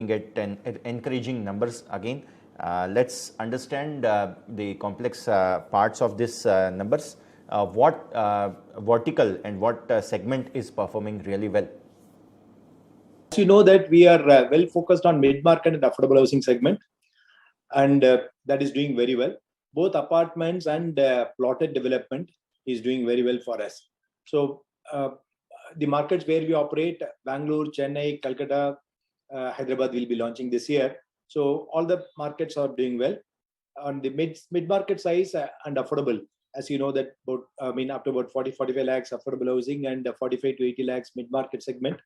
get encouraging numbers again. Let's understand the complex parts of this numbers. What vertical and what segment is performing really well? As you know that we are well focused on mid-market and affordable housing segment, and that is doing very well. Both apartments and plotted development is doing very well for us. So the markets where we operate, Bangalore, Chennai, Calcutta, Hyderabad will be launching this year. So all the markets are doing well. On the mid-market size and affordable, as you know that up to about 40-45 lakhs affordable housing and 45 to 80 lakhs mid-market segment,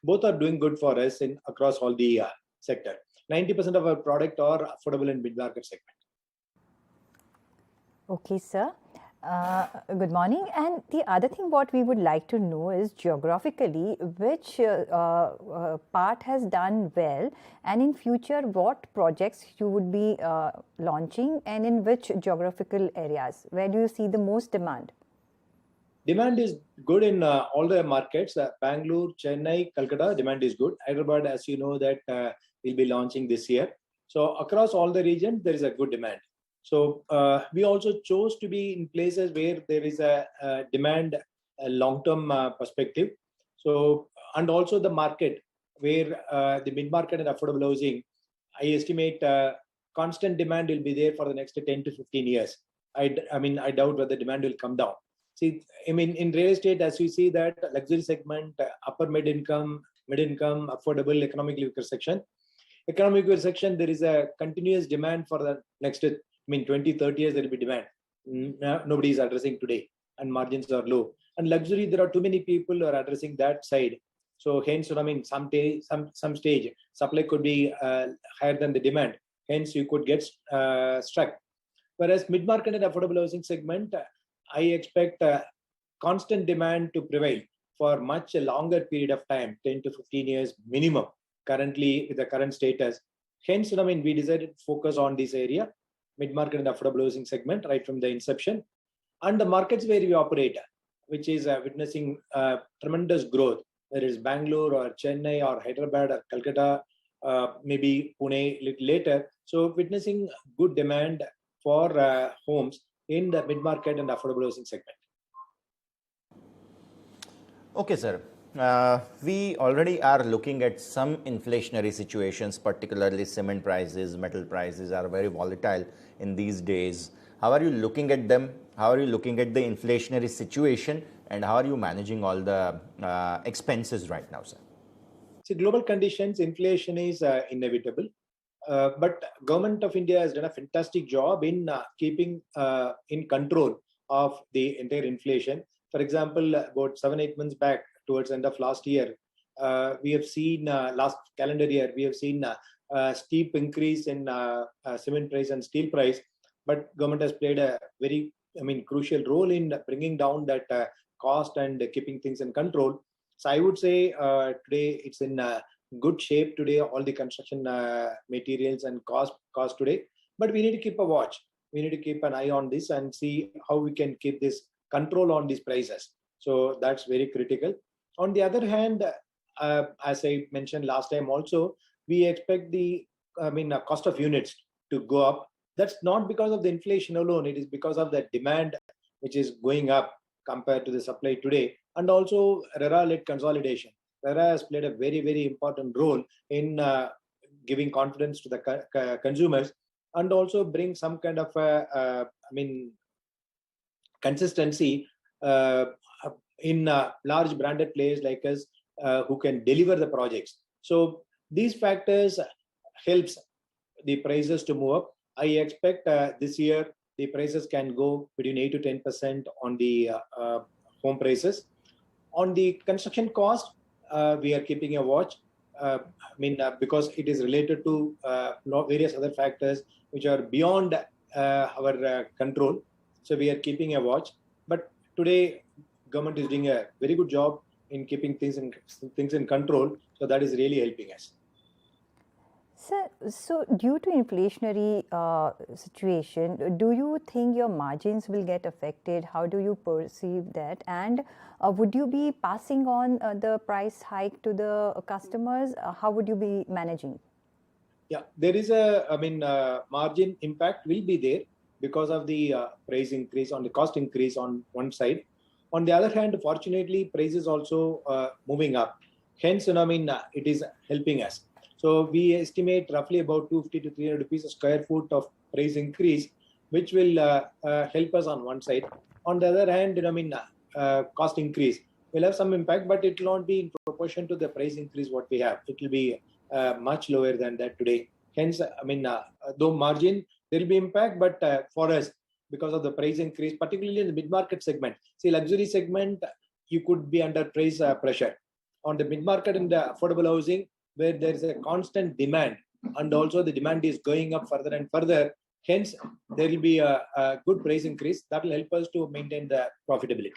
both are doing good for us in across all the sector. 90% of our product are affordable and mid-market segment. Okay, sir. Good morning. And the other thing what we would like to know is geographically which part has done well, and in future what projects you would be launching, and in which geographical areas, where do you see the most demand? Demand is good in all the markets. Bangalore, Chennai, Calcutta, demand is good. Hyderabad, as you know, that will be launching this year. So across all the regions, there is a good demand. So we also chose to be in places where there is a demand, a long-term perspective. So, and also the market where the mid-market and affordable housing, I estimate constant demand will be there for the next 10 to 15 years. I doubt whether demand will come down. See, in real estate, as you see that luxury segment, upper mid-income, affordable, economically weaker section. Economic weaker section, there is a continuous demand for the next 20, 30 years, there will be demand. Nobody is addressing today, and margins are low. And luxury, there are too many people who are addressing that side. So hence, some stage, supply could be higher than the demand. Hence, you could get struck. Whereas mid-market and affordable housing segment, I expect constant demand to prevail for much a longer period of time, 10 to 15 years minimum, currently with the current status. Hence, we decided to focus on this area, mid-market and affordable housing segment, right from the inception. And the markets where we operate, which is witnessing tremendous growth, whether it's Bangalore or Chennai or Hyderabad or Calcutta, maybe Pune a little later. So witnessing good demand for homes in the mid-market and affordable housing segment. Okay, sir. We already are looking at some inflationary situations, particularly cement prices, metal prices are very volatile in these days. How are you looking at them? How are you looking at the inflationary situation, and how are you managing all the expenses right now, sir? See, global conditions, inflation is inevitable. But government of India has done a fantastic job in keeping in control of the entire inflation. For example, about 7-8 months back, towards the end of last year, we have seen last calendar year, we have seen a steep increase in cement price and steel price. But government has played a very, crucial role in bringing down that cost and keeping things in control. So I would say today it's in good shape today, all the construction materials and cost today. But we need to keep a watch. We need to keep an eye on this and see how we can keep this control on these prices. So that's very critical. On the other hand, as I mentioned last time also, we expect the cost of units to go up. That's not because of the inflation alone. It is because of the demand which is going up compared to the supply today. And also RERA-led consolidation. RERA has played a very, very important role in giving confidence to the consumers, and also bring some kind of consistency in large branded players like us who can deliver the projects. So these factors helps the prices to move up. I expect this year the prices can go between 8 to 10% on the home prices. On the construction cost, we are keeping a watch. Because it is related to various other factors which are beyond our control. So we are keeping a watch. But today, government is doing a very good job in keeping things in control. So that is really helping us. Sir, so due to inflationary situation, do you think your margins will get affected? How do you perceive that? And would you be passing on the price hike to the customers? How would you be managing? Yeah, there is a, margin impact will be there because of the price increase on the cost increase on one side. On the other hand, fortunately, prices also moving up. Hence, it is helping us. So we estimate roughly about 250 to 300 rupees a square foot of price increase, which will help us on one side. On the other hand, cost increase will have some impact, but it will not be in proportion to the price increase what we have. It will be much lower than that today. Hence, though margin, there will be impact, but for us, because of the price increase, particularly in the mid-market segment. See, luxury segment, you could be under price pressure. On the mid-market and the affordable housing, where there is a constant demand, and also the demand is going up further and further, hence, there will be a good price increase that will help us to maintain the profitability.